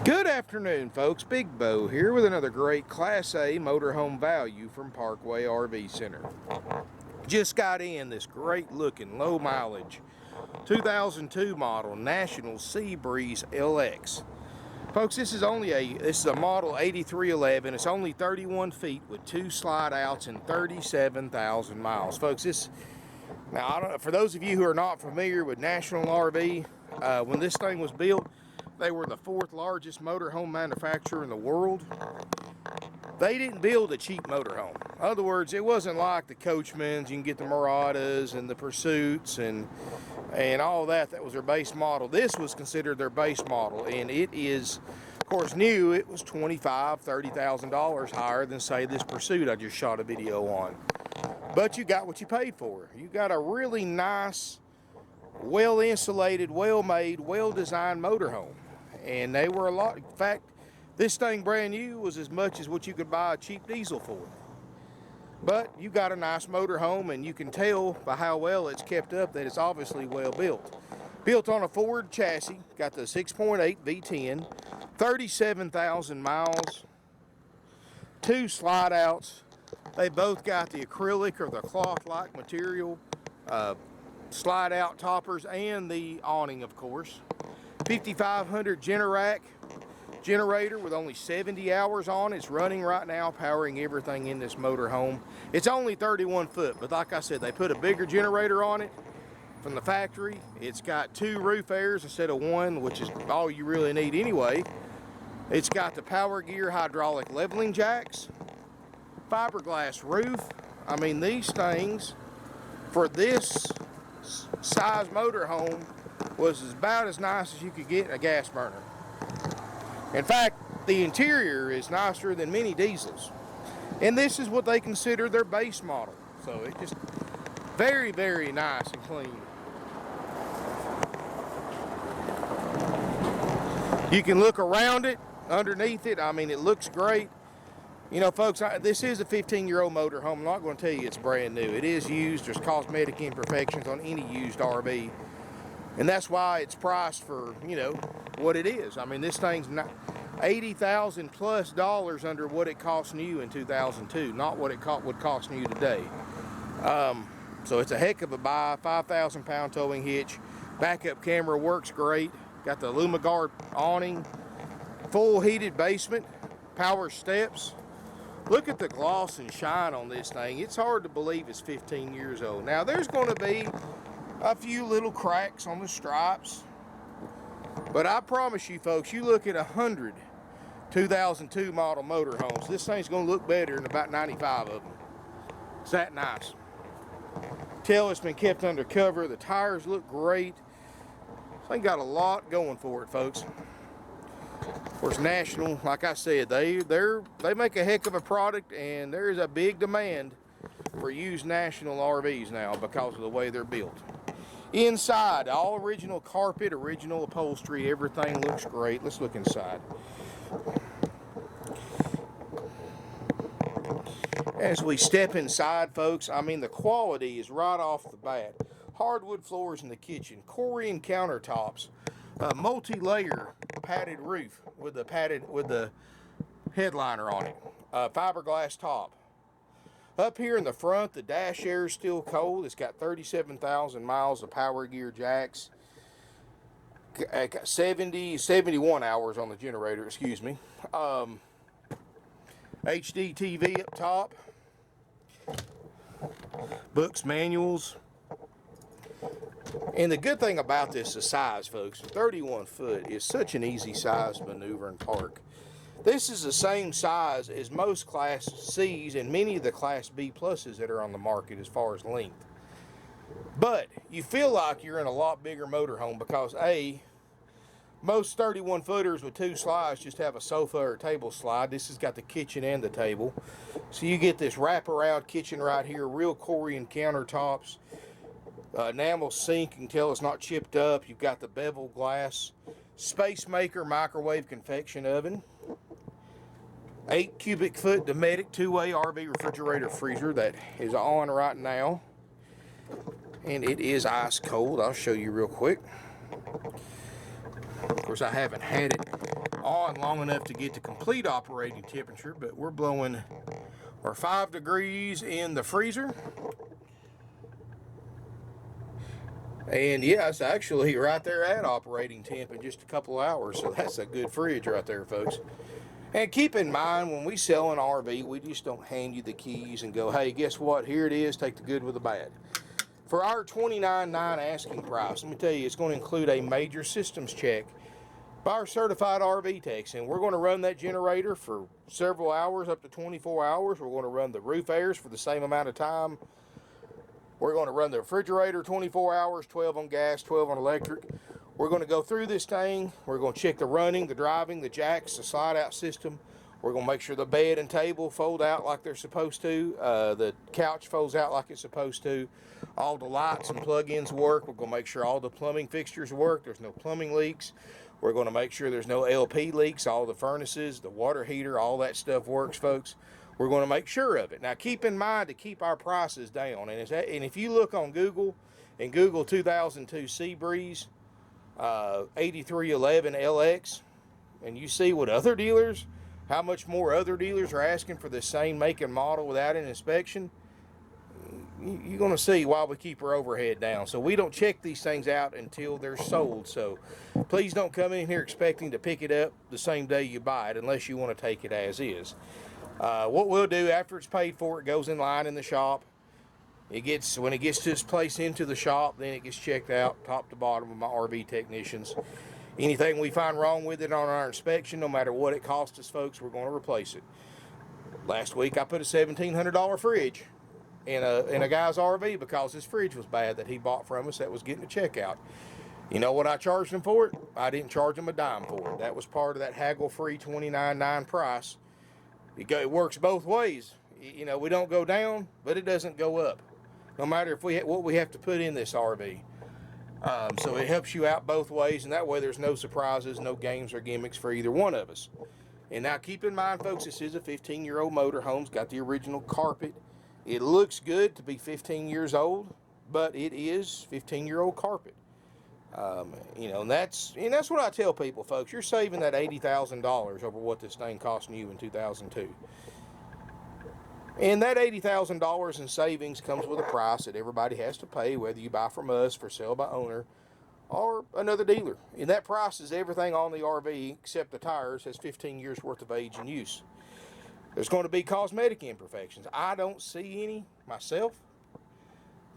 Good afternoon, folks. Big Bo here with another great Class A motorhome value from Parkway RV Center. Just got in this great looking low mileage 2002 model National Sea Breeze LX. Folks, this is a model 8311. It's only 31 feet with 2 slide outs and 37,000 miles. Folks, for those of you who are not familiar with National RV, when this thing was built, they were the 4th largest motorhome manufacturer in the world. They didn't build a cheap motorhome. In other words, it wasn't like the Coachmens. You can get the Muratas and the Pursuits and all that. That was their base model. This was considered their base model, and it is, of course, new. It was $25,000, $30,000 higher than, say, this Pursuit I just shot a video on. But you got what you paid for. You got a really nice, well-insulated, well-made, well-designed motorhome. And they were a lot. In fact, this thing brand new was as much as what you could buy a cheap diesel for. But you got a nice motorhome, and you can tell by how well it's kept up that it's obviously well built. Built on a Ford chassis, got the 6.8 V10, 37,000 miles, 2 slide outs. They both got the acrylic or the cloth-like material, slide out toppers, and the awning, of course. 5500 generator with only 70 hours on. It's running right now, powering everything in this motorhome. It's only 31 foot, but like I said, they put a bigger generator on it from the factory. It's got 2 roof airs instead of 1, which is all you really need anyway. It's got the Power Gear hydraulic leveling jacks, fiberglass roof. I mean, these things for this size motorhome was about as nice as you could get in a gas burner. In fact, the interior is nicer than many diesels. And this is what they consider their base model. So it's just very, very nice and clean. You can look around it, underneath it. I mean, it looks great. You know, folks, this is a 15-year-old motorhome. I'm not going to tell you it's brand new. It is used. There's cosmetic imperfections on any used RV. And that's why it's priced for, you know, what it is. I mean, this thing's $80,000 plus under what it cost new in 2002, not what it would cost new today. So it's a heck of a buy. 5,000 pound towing hitch. Backup camera works great. Got the aluma guard awning. Full heated basement. Power steps. Look at the gloss and shine on this thing. It's hard to believe it's 15 years old. Now, there's going to be a few little cracks on the stripes, but I promise you, folks, you look at 100 2002 model motorhomes, this thing's going to look better than about 95 of them. It's that nice. Tell it's been kept under cover. The tires look great. This thing got a lot going for it, folks. Of course, National, like I said, they make a heck of a product, and there is a big demand for used National RVs now because of the way they're built. Inside, all original carpet, original upholstery, everything looks great. Let's look inside. As we step inside, folks, I mean, the quality is right off the bat. Hardwood floors in the kitchen, Corian countertops, multi-layer padded roof with the headliner on it, fiberglass top. Up here in the front, the dash air is still cold. It's got 37,000 miles of Power Gear jacks. Got 71 hours on the generator, excuse me. HD TV up top. Books, manuals. And the good thing about this is size, folks. 31 foot is such an easy size to maneuver and park. This is the same size as most Class C's and many of the Class B pluses that are on the market as far as length. But you feel like you're in a lot bigger motorhome because most 31 footers with 2 slides just have a sofa or table slide. This has got the kitchen and the table. So you get this wraparound kitchen right here, real Corian countertops, enamel sink. You can tell it's not chipped up. You've got the bevel glass, Space Maker microwave convection oven, 8 cubic foot Dometic 2-way RV refrigerator freezer that is on right now. And it is ice cold. I'll show you real quick. Of course, I haven't had it on long enough to get to complete operating temperature, but we're blowing our 5 degrees in the freezer. And yeah, it's actually right there at operating temp in just a couple of hours. So that's a good fridge right there, folks. And keep in mind, when we sell an RV, we just don't hand you the keys and go, hey, guess what? Here it is. Take the good with the bad. For our $29.9 asking price, let me tell you, it's going to include a major systems check by our certified RV techs. And we're going to run that generator for several hours, up to 24 hours. We're going to run the roof airs for the same amount of time. We're going to run the refrigerator 24 hours, 12 on gas, 12 on electric. We're going to go through this thing. We're going to check the running, the driving, the jacks, the slide out system. We're going to make sure the bed and table fold out like they're supposed to. The couch folds out like it's supposed to. All the lights and plug-ins work. We're going to make sure all the plumbing fixtures work. There's no plumbing leaks. We're going to make sure there's no LP leaks. All the furnaces, the water heater, all that stuff works, folks. We're going to make sure of it. Now, keep in mind to keep our prices down. And if you look on Google and Google 2002 Seabreeze 8311 LX, and you see what other dealers, how much more other dealers are asking for the same make and model without an inspection, you're going to see why we keep our overhead down. So we don't check these things out until they're sold. So please don't come in here expecting to pick it up the same day you buy it unless you want to take it as is. What we'll do after it's paid for, it goes in line in the shop. When it gets to its place into the shop, then it gets checked out top to bottom with my RV technicians. Anything we find wrong with it on our inspection, no matter what it costs us, folks, we're going to replace it. Last week I put a $1,700 fridge in a guy's RV because his fridge was bad that he bought from us that was getting a checkout. You know what I charged him for it? I didn't charge him a dime for it. That was part of that haggle-free $29.9 price. It works both ways. You know, we don't go down, but it doesn't go up, no matter what we have to put in this RV. So it helps you out both ways, and that way there's no surprises, no games or gimmicks for either one of us. And now keep in mind, folks, this is a 15-year-old motorhome. It's got the original carpet. It looks good to be 15 years old, but it is 15-year-old carpet. You know, and that's what I tell people, folks. You're saving that $80,000 over what this thing costing you in 2002. And that $80,000 in savings comes with a price that everybody has to pay, whether you buy from us for sale by owner or another dealer. And that price is everything on the RV except the tires has 15 years worth of age and use. There's going to be cosmetic imperfections. I don't see any myself,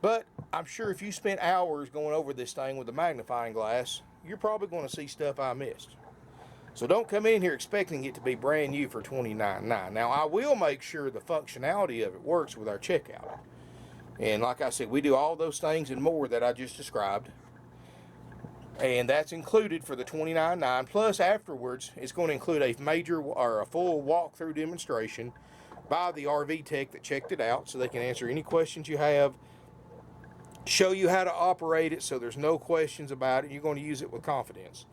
but I'm sure if you spent hours going over this thing with a magnifying glass, you're probably going to see stuff I missed. So don't come in here expecting it to be brand new for $29.9. Now, I will make sure the functionality of it works with our checkout. And like I said, we do all those things and more that I just described. And that's included for the $29.9. Plus, afterwards, it's going to include a major or a full walkthrough demonstration by the RV tech that checked it out, so they can answer any questions you have, show you how to operate it so there's no questions about it. You're going to use it with confidence.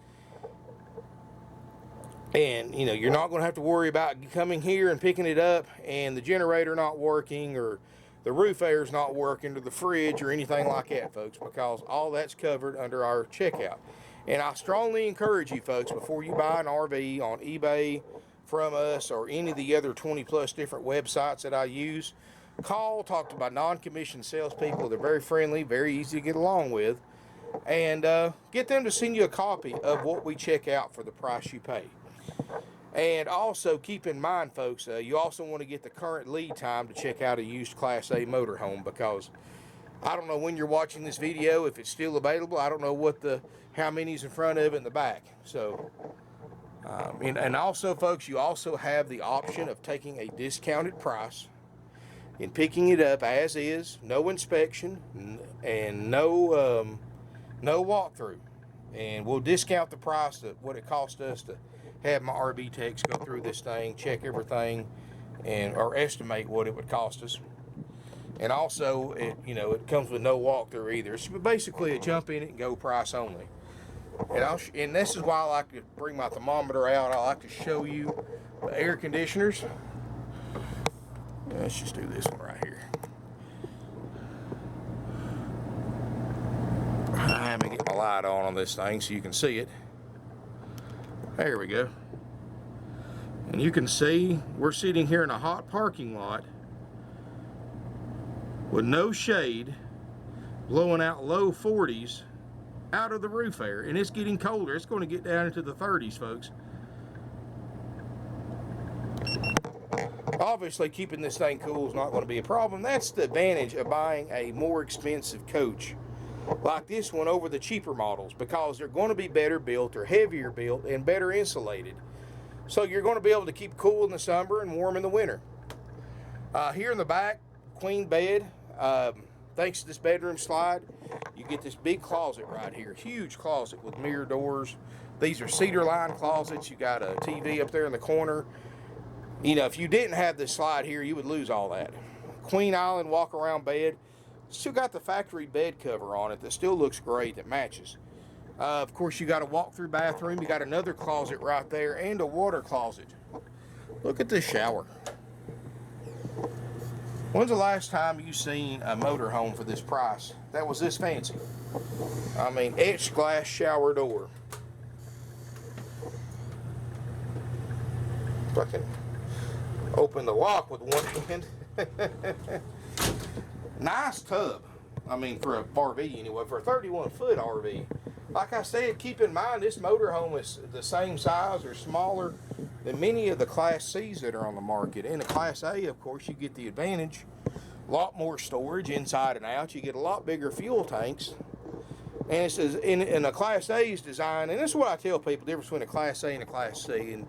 And, you know, you're not going to have to worry about coming here and picking it up and the generator not working or the roof air's not working or the fridge or anything like that, folks, because all that's covered under our checkout. And I strongly encourage you, folks, before you buy an RV on eBay from us or any of the other 20-plus different websites that I use, talk to my non-commissioned salespeople. They're very friendly, very easy to get along with, and get them to send you a copy of what we check out for the price you pay. And also keep in mind, folks, you also want to get the current lead time to check out a used Class A motorhome, because I don't know when you're watching this video if it's still available. I don't know how many's in front of it in the back. So, and also, folks, you also have the option of taking a discounted price and picking it up as is, no inspection and no walkthrough, and we'll discount the price of what it cost us to have my RV techs go through this thing, check everything, or estimate what it would cost us. And also, it comes with no walkthrough either. It's basically a jump in it and go price only. And this is why I like to bring my thermometer out. I like to show you the air conditioners. Let's just do this one right here. I'm going to get my light on this thing so you can see it. There we go. And you can see we're sitting here in a hot parking lot with no shade, blowing out low 40s out of the roof air, and it's getting colder. It's going to get down into the 30s, folks. Obviously, keeping this thing cool is not going to be a problem. That's the advantage of buying a more expensive coach like this one over the cheaper models, because they're going to be better built or heavier built and better insulated. So you're going to be able to keep cool in the summer and warm in the winter. Here in the back, queen bed. Thanks to this bedroom slide, you get this big closet right here. Huge closet with mirror doors. These are cedar lined closets. You got a TV up there in the corner. You know, if you didn't have this slide here, you would lose all that. Queen Island walk around bed. Still got the factory bed cover on it that still looks great, that matches. Of course, you got a walk-through bathroom. You got another closet right there and a water closet. Look at this shower. When's the last time you seen a motorhome for this price that was this fancy? I mean, etched glass shower door. Fucking open the lock with one hand. Nice tub. I mean, for a RV anyway, for a 31-foot RV. Like I said, keep in mind this motorhome is the same size or smaller than many of the Class C's that are on the market. In the Class A, of course, you get the advantage. A lot more storage inside and out. You get a lot bigger fuel tanks. And it says in a Class A's design, and this is what I tell people, the difference between a Class A and a Class C. And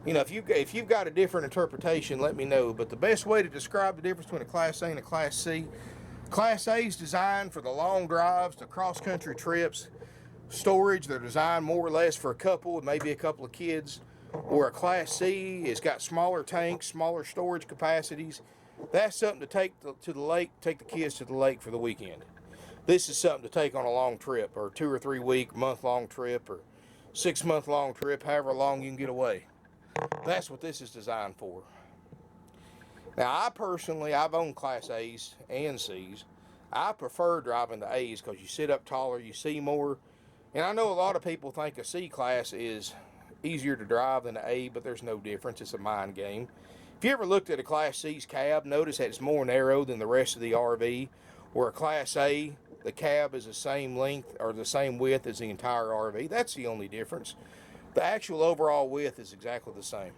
you know, if you've got a different interpretation, let me know. But the best way to describe the difference between a Class A and a Class C, Class A is designed for the long drives, the cross-country trips, storage. They're designed more or less for a couple and maybe a couple of kids. Or a Class C, it's got smaller tanks, smaller storage capacities. That's something to take to the lake, take the kids to the lake for the weekend. This is something to take on a long trip, or 2 or 3 week, month-long trip, or 6-month-long trip, however long you can get away. That's what this is designed for. Now, I've owned Class A's and C's. I prefer driving the A's because you sit up taller, you see more. And I know a lot of people think a C class is easier to drive than an A, but there's no difference. It's a mind game. If you ever looked at a Class C's cab, notice that it's more narrow than the rest of the RV. Where a Class A, the cab is the same length or the same width as the entire RV. That's the only difference. The actual overall width is exactly the same.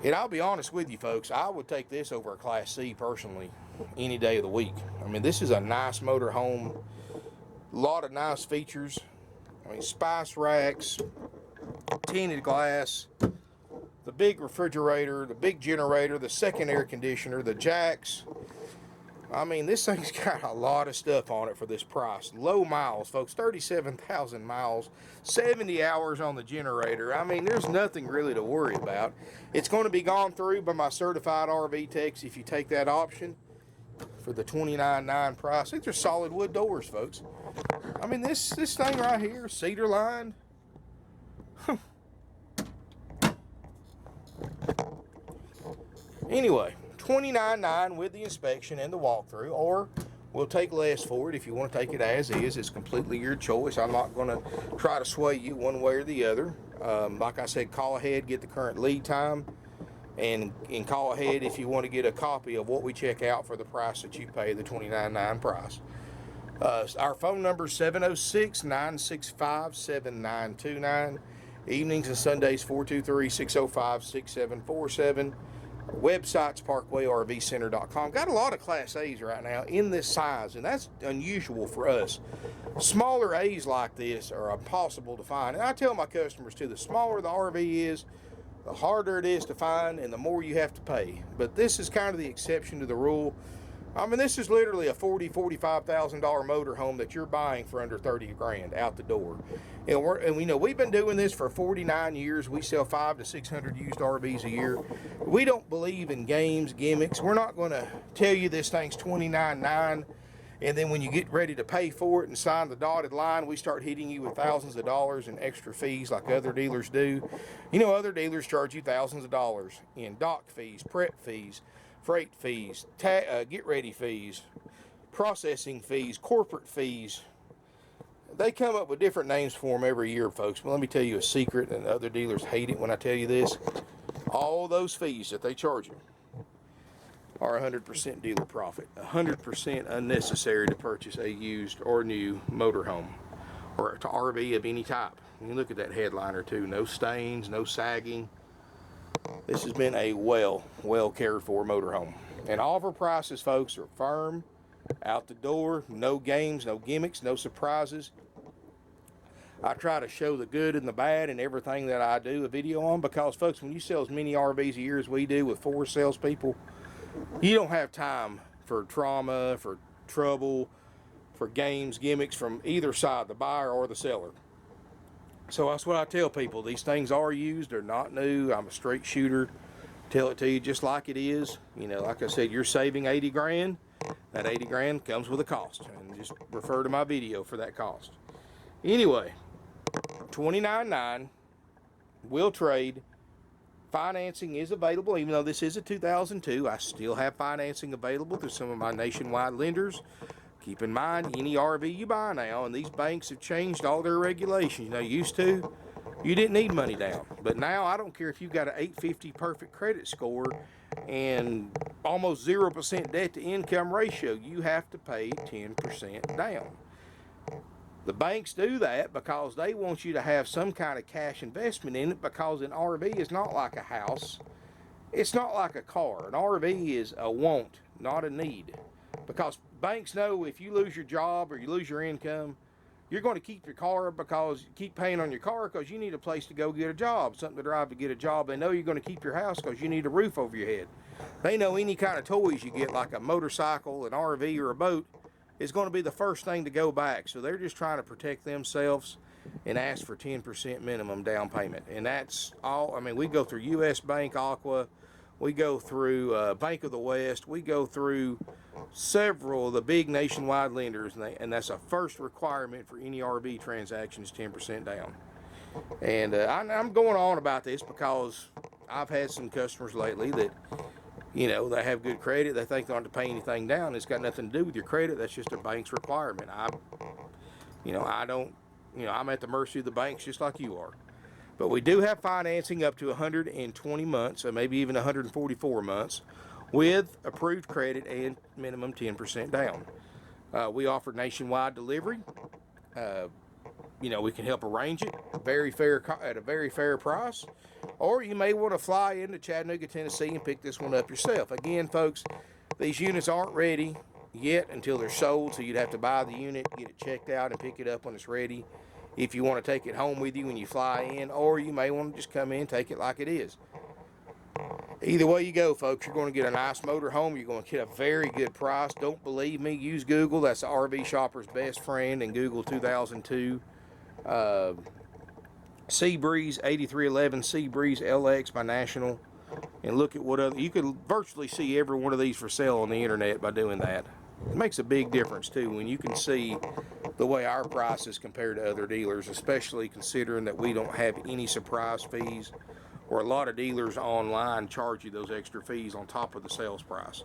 And I'll be honest with you folks, I would take this over a Class C personally any day of the week. I mean, this is a nice motorhome, a lot of nice features. I mean, spice racks, tinted glass, the big refrigerator, the big generator, the second air conditioner, the jacks. I mean, this thing's got a lot of stuff on it for this price. Low miles, folks, 37,000 miles, 70 hours on the generator. I mean, there's nothing really to worry about. It's going to be gone through by my certified RV techs if you take that option for the $29,900 price. These are solid wood doors, folks. I mean, this thing right here, cedar lined. Anyway, $29,900 with the inspection and the walkthrough, or we'll take less for it if you want to take it as is. It's completely your choice. I'm not going to try to sway you one way or the other. Like I said, call ahead, get the current lead time, and call ahead if you want to get a copy of what we check out for the price that you pay, the $29,900 price. Our phone number is 706-965-7929. Evenings and Sundays 423-605-6747. Website's parkwayrvcenter.com. Got a lot of Class A's right now in this size, and that's unusual for us. Smaller A's like this are impossible to find. And I tell my customers too, the smaller the RV is, the harder it is to find and the more you have to pay. But this is kind of the exception to the rule. I mean, this is literally a $40,000-$45,000 motorhome that you're buying for under 30 grand out the door. And we know we've been doing this for 49 years. We sell 500 to 600 used RVs a year. We don't believe in games, gimmicks. We're not going to tell you this thing's $29,900, and then when you get ready to pay for it and sign the dotted line, we start hitting you with thousands of dollars in extra fees like other dealers do. You know, other dealers charge you thousands of dollars in dock fees, prep fees, freight fees, get ready fees, processing fees, corporate fees. They come up with different names for them every year, folks. But let me tell you a secret, and other dealers hate it when I tell you this. All those fees that they charge you are 100% dealer profit. 100% unnecessary to purchase a used or new motorhome or to RV of any type. You look at that headliner too. No stains, no sagging. This has been a well cared for motorhome. And all of our prices, folks, are firm, out the door, no games, no gimmicks, no surprises. I try to show the good and the bad in everything that I do a video on, because, folks, when you sell as many RVs a year as we do with 4 salespeople, you don't have time for trauma, for trouble, for games, gimmicks from either side, the buyer or the seller. So that's what I tell people. These things are used. They're not new. I'm a straight shooter. Tell it to you just like it is. You know, like I said, you're saving 80 grand. That 80 grand comes with a cost. And just refer to my video for that cost. Anyway, $29.9 will trade. Financing is available. Even though this is a 2002, I still have financing available through some of my nationwide lenders. Keep in mind, any RV you buy now, and these banks have changed all their regulations. You know, used to, you didn't need money down. But now, I don't care if you've got an 850 perfect credit score and almost 0% debt to income ratio, you have to pay 10% down. The banks do that because they want you to have some kind of cash investment in it, because an RV is not like a house. It's not like a car. An RV is a want, not a need. Because banks know if you lose your job or you lose your income, you're going to keep your car, because you keep paying on your car because you need a place to go get a job, something to drive to get a job. They know you're going to keep your house because you need a roof over your head. They know any kind of toys you get, like a motorcycle, an RV, or a boat, is going to be the first thing to go back. So they're just trying to protect themselves and ask for 10% minimum down payment. And that's all. I mean, we go through U.S. Bank, Aqua. We go through Bank of the West. We go through several of the big nationwide lenders, and that's a first requirement for any RV transaction is 10% down. And I'm going on about this because I've had some customers lately that, you know, they have good credit. They think they don't have to pay anything down. It's got nothing to do with your credit. That's just a bank's requirement. I'm at the mercy of the banks just like you are. But we do have financing up to 120 months, or maybe even 144 months, with approved credit and minimum 10% down. We offer nationwide delivery. We can help arrange it at a very fair price. Or you may want to fly into Chattanooga, Tennessee and pick this one up yourself. Again, folks, these units aren't ready yet until they're sold, so you'd have to buy the unit, get it checked out, and pick it up when it's ready. If you want to take it home with you when you fly in, or you may want to just come in and take it like it is. Either way you go, folks, you're going to get a nice motor home. You're going to get a very good price. Don't believe me? Use Google. That's the RV shopper's best friend. And Google 2002 Seabreeze 8311 Seabreeze LX by National. And look at what other, you could virtually see every one of these for sale on the internet by doing that. It makes a big difference too when you can see the way our prices compare to other dealers, especially considering that we don't have any surprise fees, or a lot of dealers online charge you those extra fees on top of the sales price.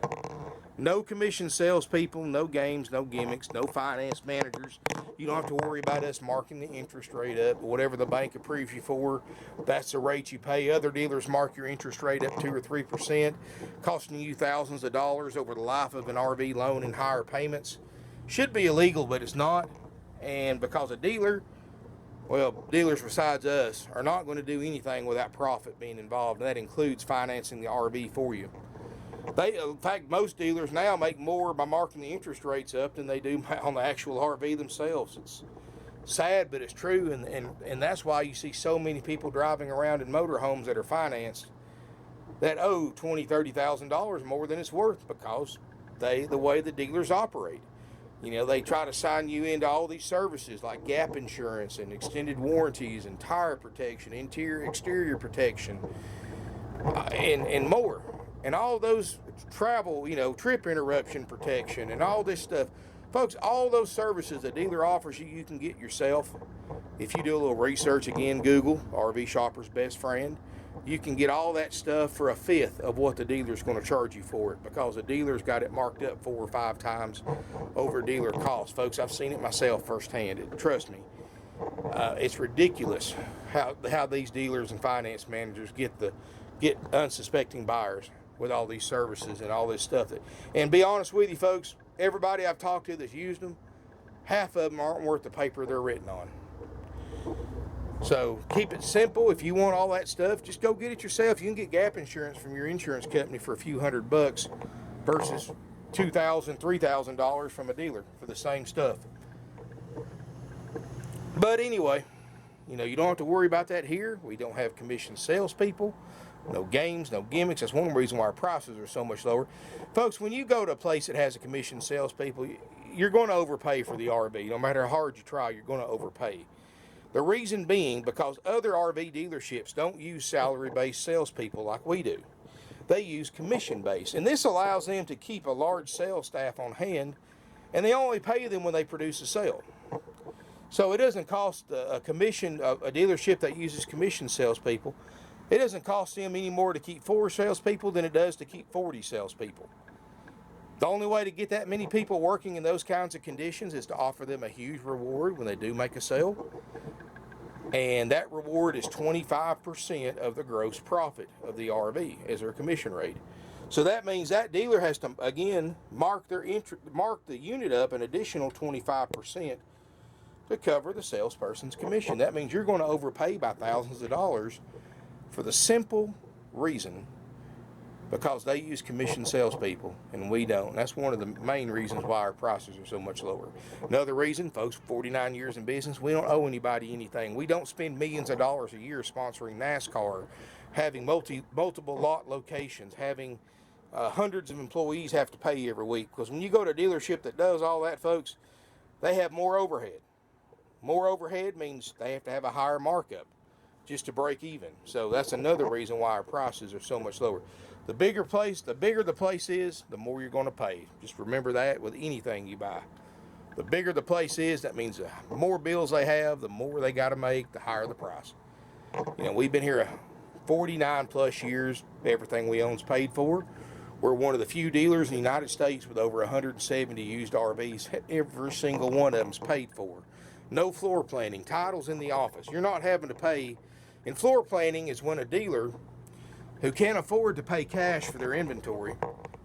No commission salespeople, no games, no gimmicks, no finance managers. You don't have to worry about us marking the interest rate up. Whatever the bank approves you for, that's the rate you pay. Other dealers mark your interest rate up 2 or 3%, costing you thousands of dollars over the life of an RV loan in higher payments. Should be illegal, but it's not. And because a dealer, well, dealers besides us are not going to do anything without profit being involved, and that includes financing the RV for you. In fact, most dealers now make more by marking the interest rates up than they do on the actual RV themselves. It's sad, but it's true, and that's why you see so many people driving around in motorhomes that are financed that owe $20,000, $30,000 more than it's worth, because the way the dealers operate. You know, they try to sign you into all these services like gap insurance and extended warranties and tire protection, interior, exterior protection, and more. And all those travel, trip interruption protection and all this stuff. Folks, all those services a dealer offers you, you can get yourself. If you do a little research, again, Google RV Shopper's Best Friend. you can get all that stuff for a fifth of what the dealer's going to charge you for it, because the dealer's got it marked up 4 or 5 times over dealer cost. Folks, I've seen it myself firsthand. Trust me, it's ridiculous how these dealers and finance managers get unsuspecting buyers with all these services and all this stuff. And be honest with you, folks, everybody I've talked to that's used them, half of them aren't worth the paper they're written on. So keep it simple. If you want all that stuff, just go get it yourself. You can get gap insurance from your insurance company for a few $100 versus $2,000, $3,000 from a dealer for the same stuff. But anyway, you know, you don't have to worry about that here. We don't have commissioned salespeople, no games, no gimmicks. That's one reason why our prices are so much lower. Folks, when you go to a place that has a commissioned salespeople, you're going to overpay for the RV. No matter how hard you try, you're going to overpay. The reason being because other RV dealerships don't use salary-based salespeople like we do. They use commission-based, and this allows them to keep a large sales staff on hand, and they only pay them when they produce a sale. So it doesn't cost a dealership that uses commission salespeople, it doesn't cost them any more to keep 4 salespeople than it does to keep 40 salespeople. The only way to get that many people working in those kinds of conditions is to offer them a huge reward when they do make a sale. And that reward is 25% of the gross profit of the RV as their commission rate. So that means that dealer has to, again, mark the unit up an additional 25% to cover the salesperson's commission. That means you're going to overpay by thousands of dollars for the simple reason because they use commission salespeople and we don't. That's one of the main reasons why our prices are so much lower. Another reason, folks, 49 years in business, we don't owe anybody anything. We don't spend millions of dollars a year sponsoring NASCAR, having multiple lot locations, having hundreds of employees have to pay every week. Because when you go to a dealership that does all that, folks, they have more overhead. More overhead means they have to have a higher markup just to break even. So that's another reason why our prices are so much lower. The bigger the place is, the more you're going to pay. Just remember that with anything you buy. The bigger the place is, that means the more bills they have, the more they got to make, the higher the price. You know, we've been here 49 plus years. Everything we own is paid for. We're one of the few dealers in the United States with over 170 used RVs. Every single one of them is paid for. No floor planning, titles in the office. You're not having to pay. And floor planning is when a dealer who can't afford to pay cash for their inventory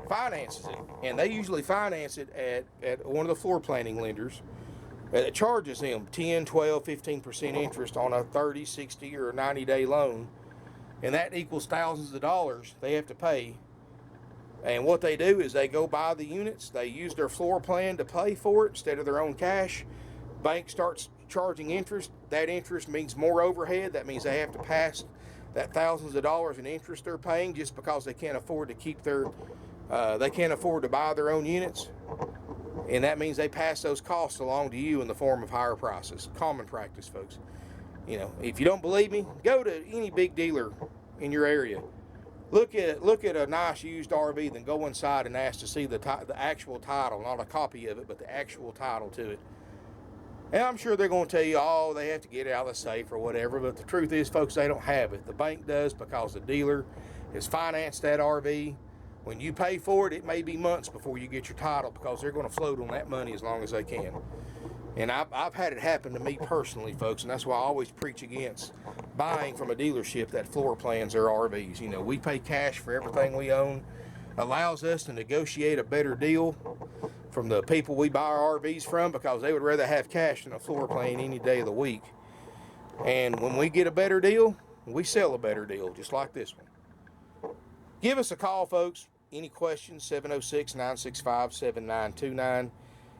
finances it. And they usually finance it at one of the floor planning lenders that charges them 10, 12, 15% interest on a 30, 60, or 90-day loan. And that equals thousands of dollars they have to pay. And what they do is they go buy the units. They use their floor plan to pay for it instead of their own cash. Bank starts charging interest. That interest means more overhead. That means they have to pass that thousands of dollars in interest they're paying just because they can't afford to keep they can't afford to buy their own units. And that means they pass those costs along to you in the form of higher prices. Common practice, folks. You know, if you don't believe me, go to any big dealer in your area. Look at a nice used RV, then go inside and ask to see the actual title, not a copy of it, but the actual title to it. And I'm sure they're going to tell you, oh, they have to get it out of the safe or whatever. But the truth is, folks, they don't have it. The bank does because the dealer has financed that RV. When you pay for it, it may be months before you get your title because they're going to float on that money as long as they can. And I've had it happen to me personally, folks, and that's why I always preach against buying from a dealership that floor plans their RVs. You know, we pay cash for everything we own. Allows us to negotiate a better deal from the people we buy our RVs from because they would rather have cash than a floor plan any day of the week. And when we get a better deal, we sell a better deal, just like this one. Give us a call, folks. Any questions, 706-965-7929.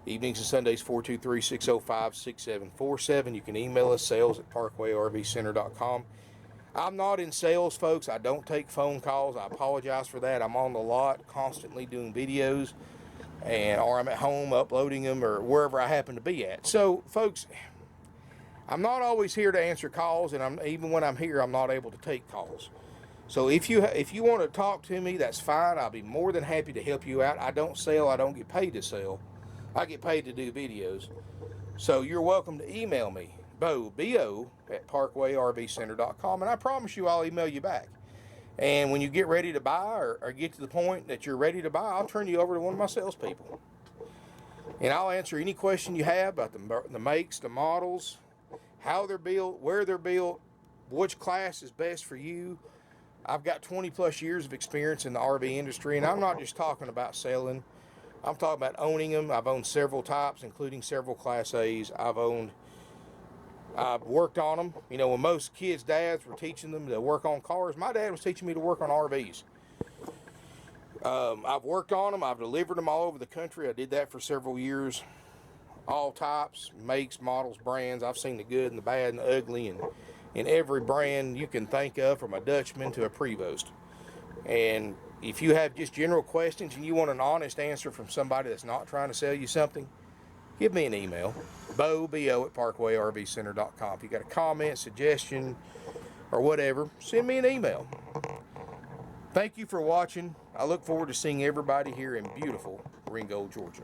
Evenings and Sundays, 423-605-6747. You can email us, sales@parkwayrvcenter.com. I'm not in sales, folks. I don't take phone calls. I apologize for that. I'm on the lot constantly doing videos, or I'm at home uploading them or wherever I happen to be at. So, folks, I'm not always here to answer calls, and even when I'm here, I'm not able to take calls. So if you want to talk to me, that's fine. I'll be more than happy to help you out. I don't sell. I don't get paid to sell. I get paid to do videos. So you're welcome to email me Bo, B-O, at parkwayrvcenter.com, and I promise you I'll email you back. And when you get ready to buy or get to the point that you're ready to buy, I'll turn you over to one of my salespeople. And I'll answer any question you have about the makes, the models, how they're built, where they're built, which class is best for you. I've got 20 plus years of experience in the RV industry, and I'm not just talking about selling. I'm talking about owning them. I've owned several types, including several Class A's. I've worked on them. You know, when most kids' dads were teaching them to work on cars, my dad was teaching me to work on RVs. I've worked on them. I've delivered them all over the country. I did that for several years. All types, makes, models, brands. I've seen the good and the bad and the ugly, and in every brand you can think of, from a Dutchman to a Prevost. And if you have just general questions and you want an honest answer from somebody that's not trying to sell you something, give me an email, Bo, B-O, at parkwayrvcenter.com. If you got a comment, suggestion, or whatever, send me an email. Thank you for watching. I look forward to seeing everybody here in beautiful Ringgold, Georgia.